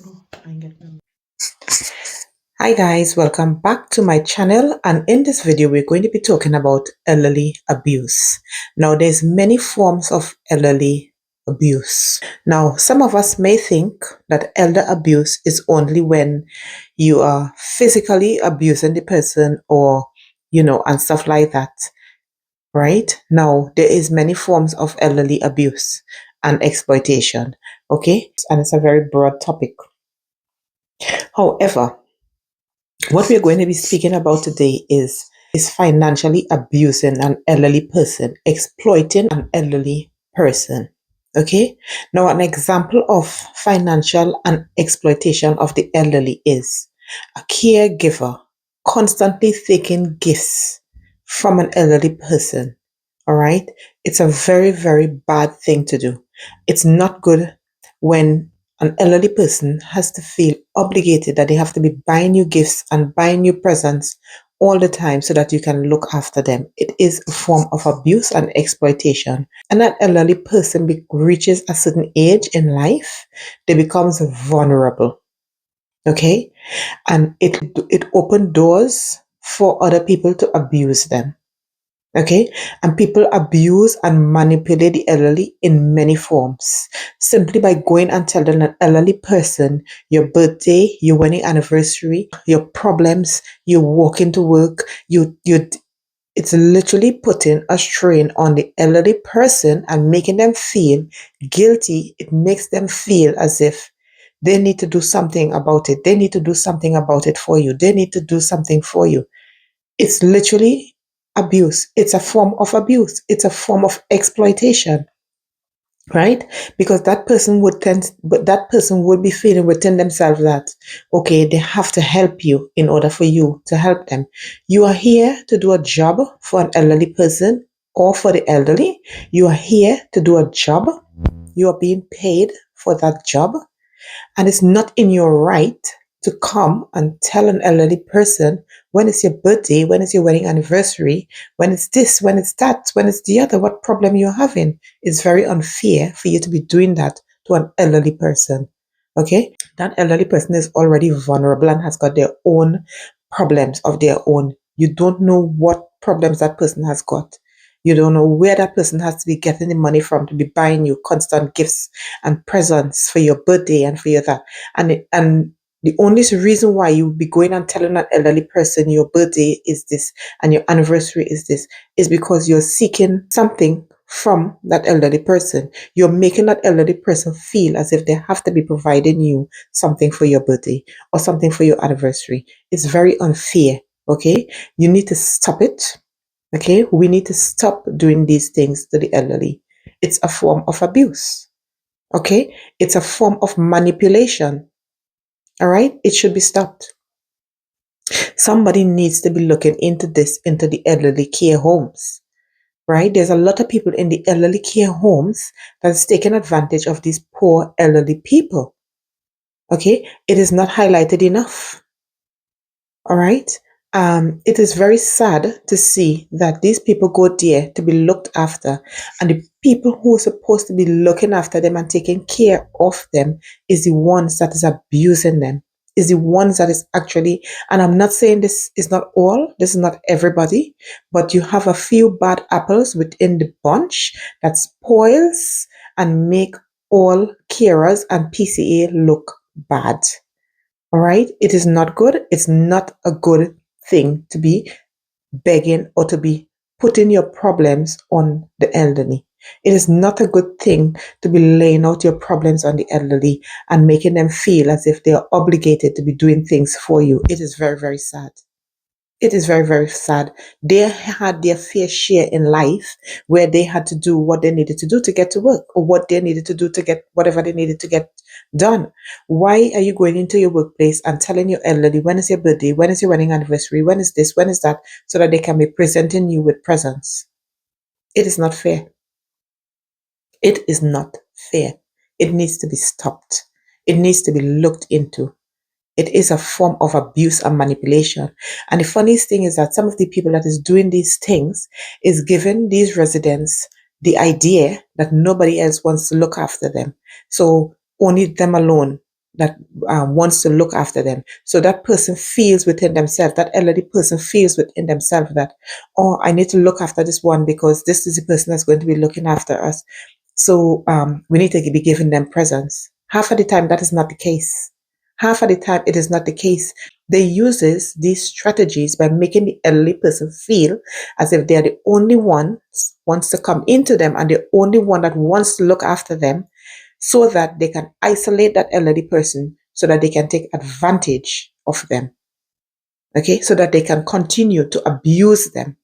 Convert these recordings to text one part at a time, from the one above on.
I get them. Hi guys, welcome back to my channel, and in this video we're going to be talking about elderly abuse. Now there's many forms of elderly abuse. Now some of us may think that elder abuse is only when you are physically abusing the person or and stuff like that, right? Now there is many forms of elderly abuse and exploitation, okay? And it's a very broad topic. However, what we're going to be speaking about today is financially abusing an elderly person, exploiting an elderly person. Okay? Now, an example of financial and exploitation of the elderly is a caregiver constantly taking gifts from an elderly person. All right? It's a very, very bad thing to do. It's not good when an elderly person has to feel obligated that they have to be buying you gifts and buying you presents all the time so that you can look after them. It is a form of abuse and exploitation. And that elderly person reaches a certain age in life, they becomes vulnerable. Okay? And it opened doors for other people to abuse them. Okay, and people abuse and manipulate the elderly in many forms, simply by going and telling an elderly person your birthday, your wedding anniversary, your problems, you walking to work, it's literally putting a strain on the elderly person and making them feel guilty. It makes them feel as if they need to do something about it. They need to do something about it for you. They need to do something for you. It's literally abuse. It's a form of abuse. It's a form of exploitation, right? Because that person would be feeling within themselves that, okay, they have to help you in order for you to help them. You are here to do a job for an elderly person or for the elderly. You are here to do a job. You are being paid for that job. And it's not in your right to come and tell an elderly person when it's your birthday, when it's your wedding anniversary, when it's this, when it's that, when it's the other, what problem you're having. It's very unfair for you to be doing that to an elderly person. Okay? That elderly person is already vulnerable and has got their own problems of their own. You don't know what problems that person has got. You don't know where that person has to be getting the money from to be buying you constant gifts and presents for your birthday and for your that. And the only reason why you would be going and telling an elderly person your birthday is this and your anniversary is this is because you're seeking something from that elderly person. You're making that elderly person feel as if they have to be providing you something for your birthday or something for your anniversary. It's very unfair. Okay? You need to stop it. Okay? We need to stop doing these things to the elderly. It's a form of abuse. Okay? It's a form of manipulation. All right? It should be stopped. Somebody needs to be looking into this, into the elderly care homes. Right? There's a lot of people in the elderly care homes that's taking advantage of these poor elderly people. Okay? It is not highlighted enough. All right? It is very sad to see that these people go there to be looked after, and the people who are supposed to be looking after them and taking care of them is the ones that is abusing them, is the ones that is actually, and I'm not saying this is not all, this is not everybody, but you have a few bad apples within the bunch that spoils and make all carers and PCA look bad. All right? It is not good. It's not a good thing to be begging or to be putting your problems on the elderly. It is not a good thing to be laying out your problems on the elderly and making them feel as if they are obligated to be doing things for you. It is very, very sad. It is very, very sad. They had their fair share in life where they had to do what they needed to do to get to work, or what they needed to do to get whatever they needed to get done. Why are you going into your workplace and telling your elderly when is your birthday, when is your wedding anniversary, when is this, when is that, so that they can be presenting you with presents? It is not fair. It is not fair. It needs to be stopped. It needs to be looked into. It is a form of abuse and manipulation. And the funniest thing is that some of the people that is doing these things is giving these residents the idea that nobody else wants to look after them. So only them alone that wants to look after them. So that person feels within themselves, that elderly person feels within themselves that, oh, I need to look after this one because this is the person that's going to be looking after us. So we need to be giving them presents. Half of the time, that is not the case. Half of the time, it is not the case. They uses these strategies by making the elderly person feel as if they are the only one wants to come into them and the only one that wants to look after them, so that they can isolate that elderly person so that they can take advantage of them. Okay, so that they can continue to abuse them.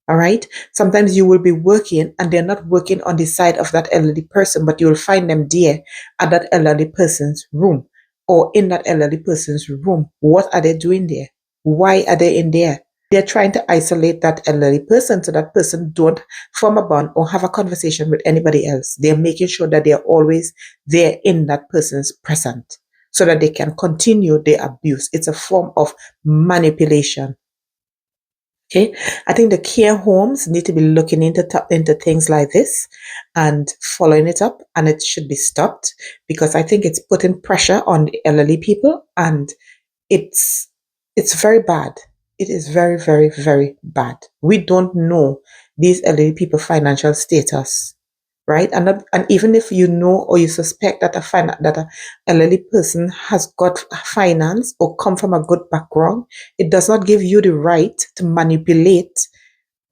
All right. Sometimes you will be working and they're not working on the side of that elderly person, but you will find them there at that elderly person's room or in that elderly person's room. What are they doing there? Why are they in there? They're trying to isolate that elderly person so that person don't form a bond or have a conversation with anybody else. They're making sure that they're always there in that person's present so that they can continue their abuse. It's a form of manipulation. Okay, I think the care homes need to be looking into things like this and following it up, and it should be stopped because I think it's putting pressure on the elderly people, and it's it's very bad. It is very, very, very bad. We don't know these elderly people financial status, right? And even if you know or you suspect that a elderly person has got finance or come from a good background, it does not give you the right to manipulate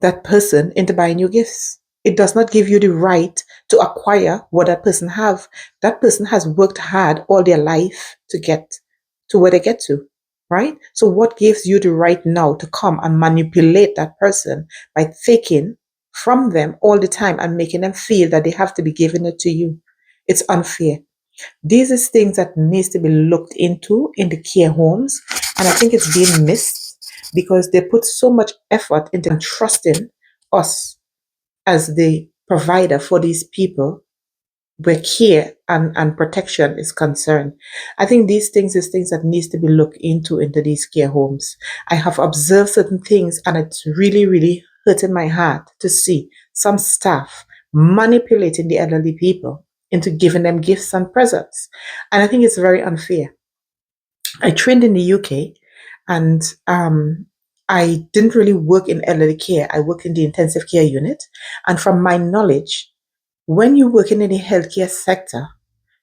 that person into buying you gifts. It does not give you the right to acquire what that person have. That person has worked hard all their life to get to where they get to, right? So what gives you the right now to come and manipulate that person by taking from them all the time and making them feel that they have to be giving it to you? It's unfair. These are things that needs to be looked into in the care homes, and I think it's being missed because they put so much effort into trusting us as the provider for these people where care and protection is concerned. I think these things is things that needs to be looked into these care homes. I have observed certain things and it's really, really hurting my heart to see some staff manipulating the elderly people into giving them gifts and presents. And I think it's very unfair. I trained in the UK and I didn't really work in elderly care. I worked in the intensive care unit. And from my knowledge, when you're working in the healthcare sector,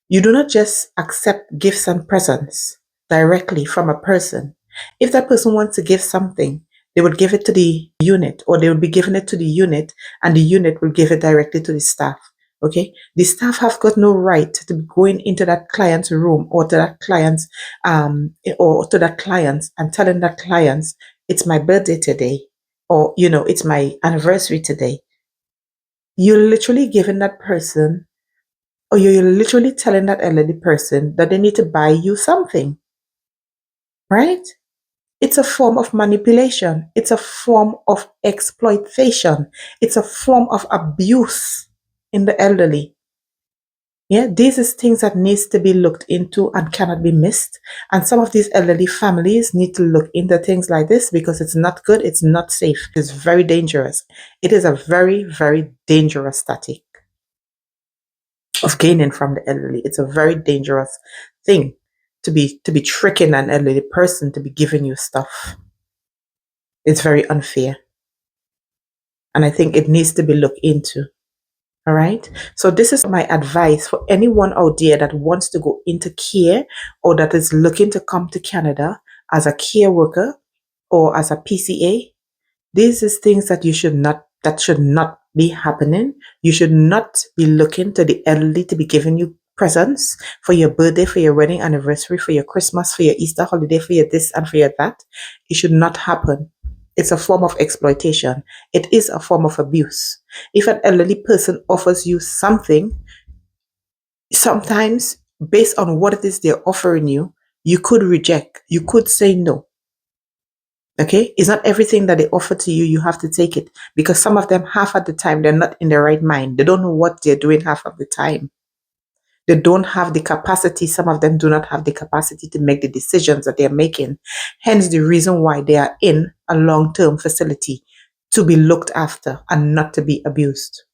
you do not just accept gifts and presents directly from a person. If that person wants to give something, they would give it to the unit or they would be giving it to the unit and the unit will give it directly to the staff. Okay. The staff have got no right to be going into that client's room or to that client's and telling that clients, it's my birthday today, or it's my anniversary today. You're literally giving that person, or you're literally telling that elderly person that they need to buy you something, right? It's a form of manipulation. It's a form of exploitation. It's a form of abuse in the elderly. Yeah, these is things that needs to be looked into and cannot be missed. And some of these elderly families need to look into things like this because it's not good. It's not safe. It's very dangerous. It is a very, very dangerous tactic of gaining from the elderly. It's a very dangerous thing to be tricking an elderly person to be giving you stuff. It's very unfair. And I think it needs to be looked into. All right. So this is my advice for anyone out there that wants to go into care or that is looking to come to Canada as a care worker or as a PCA. These is things that should not be happening. You should not be looking to the elderly to be giving you presents for your birthday, for your wedding anniversary, for your Christmas, for your Easter holiday, for your this and for your that. It should not happen. It's a form of exploitation. It is a form of abuse. If an elderly person offers you something, sometimes based on what it is they're offering you, you could reject. You could say no. Okay, it's not everything that they offer to you, you have to take it because some of them, half of the time, they're not in their right mind. They don't know what they're doing half of the time. They don't have the capacity. Some of them do not have the capacity to make the decisions that they're making. Hence the reason why they are in a long-term facility to be looked after and not to be abused.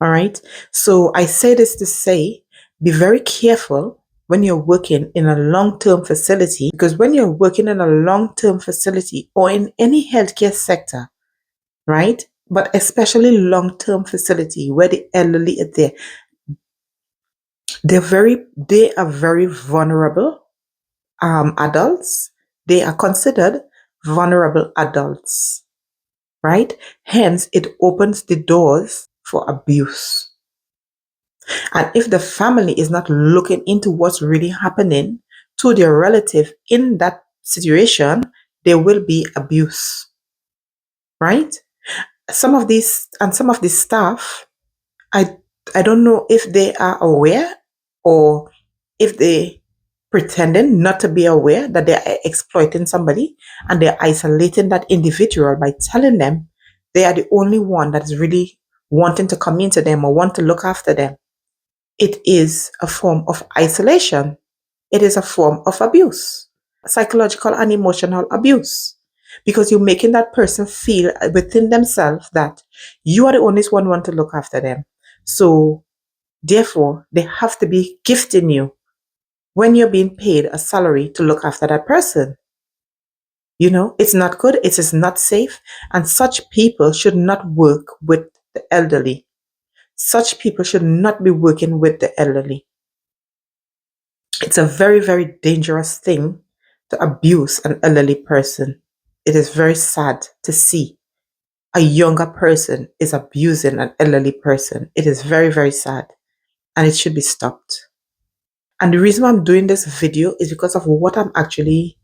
All right. So I say this to say be very careful when you're working in a long-term facility, because when you're working in a long-term facility or in any healthcare sector, right? But especially long-term facility where the elderly are there, they are very vulnerable adults. They are considered vulnerable adults, right? Hence, it opens the doors for abuse. And if the family is not looking into what's really happening to their relative in that situation, there will be abuse, right? Some of these staff, I I don't know if they are aware or if they pretending not to be aware that they are exploiting somebody and they're isolating that individual by telling them they are the only one that is really wanting to come into them or want to look after them. It is a form of isolation. It is a form of abuse, psychological and emotional abuse, because you're making that person feel within themselves that you are the only one want to look after them. So therefore, they have to be gifting you when you're being paid a salary to look after that person. You know, it's not good, it is not safe, and such people should not work with the elderly. Such people should not be working with the elderly. It's a very, very dangerous thing to abuse an elderly person. It is very sad to see a younger person is abusing an elderly person. It is very, very sad, and it should be stopped. And the reason why I'm doing this video is because of what I'm actually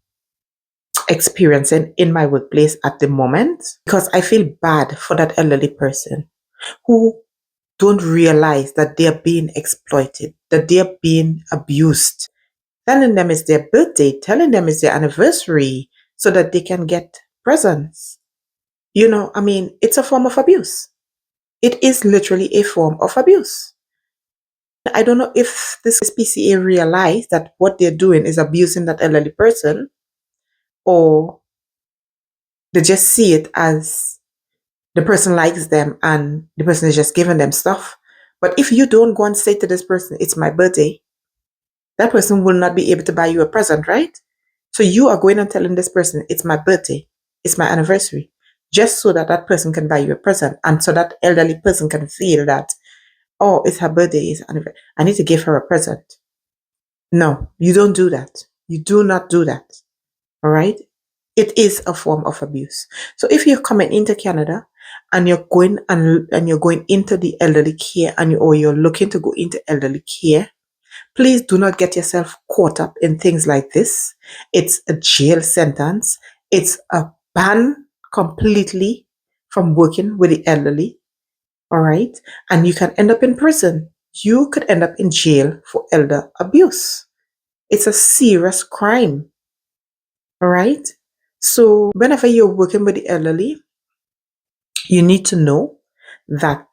experiencing in my workplace at the moment, because I feel bad for that elderly person who don't realize that they are being exploited, that they are being abused, telling them it's their birthday, telling them it's their anniversary so that they can get presents. You know, I mean, it's a form of abuse. It is literally a form of abuse. I don't know if this PCA realize that what they're doing is abusing that elderly person, or they just see it as the person likes them and the person is just giving them stuff. But if you don't go and say to this person, it's my birthday, that person will not be able to buy you a present, right? So you are going and telling this person, it's my birthday, it's my anniversary, just so that that person can buy you a present. And so that elderly person can feel that, oh, it's her birthday, it's anniversary, I need to give her a present. No, you don't do that. You do not do that. All right? It is a form of abuse. So if you're coming into Canada and you're going into the elderly care or you're looking to go into elderly care, please do not get yourself caught up in things like this. It's a jail sentence. It's a ban completely from working with the elderly. All right? And you can end up in prison. You could end up in jail for elder abuse. It's a serious crime. All right? So whenever you're working with the elderly, you need to know that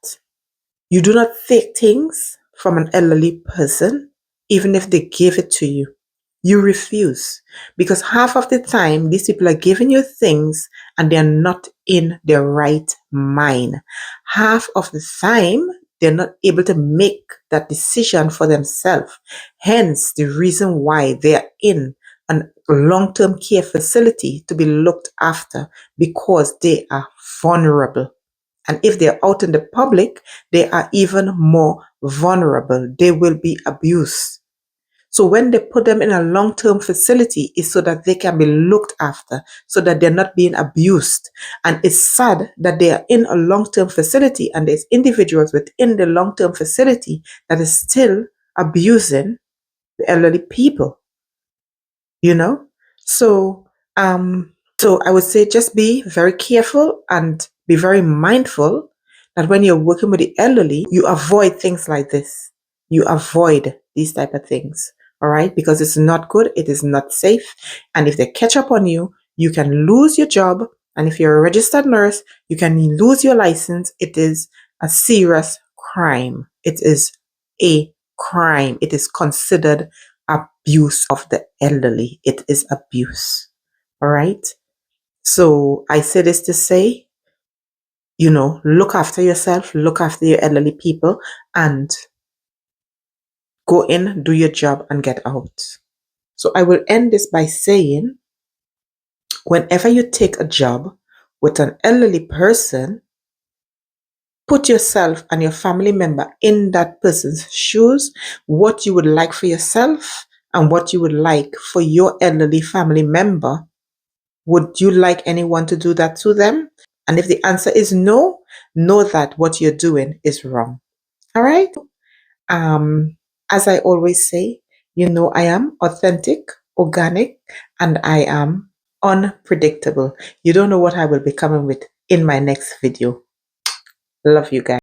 you do not take things from an elderly person, even if they give it to you. You refuse, because half of the time these people are giving you things and they're not in their right mind. Half of the time they're not able to make that decision for themselves. Hence the reason why they are in a long-term care facility to be looked after, because they are vulnerable. And if they're out in the public, they are even more vulnerable. They will be abused. So when they put them in a long-term facility, it's so that they can be looked after, so that they're not being abused. And it's sad that they are in a long-term facility and there's individuals within the long-term facility that is still abusing the elderly people, you know? So, so I would say just be very careful and be very mindful that when you're working with the elderly, you avoid things like this. You avoid these type of things, all right? Because it's not good, it is not safe. And if they catch up on you, you can lose your job. And if you're a registered nurse, you can lose your license. It is a serious crime. It is a crime. It is considered abuse of the elderly. It is abuse. All right. So I say this to say, you know, look after yourself, look after your elderly people, and Go in, do your job, and get out. So I will end this by saying, whenever you take a job with an elderly person, put yourself and your family member in that person's shoes, what you would like for yourself and what you would like for your elderly family member. Would you like anyone to do that to them? And if the answer is no, know that what you're doing is wrong. All right? As I always say, I am authentic, organic, and I am unpredictable. You don't know what I will be coming with in my next video. Love you guys.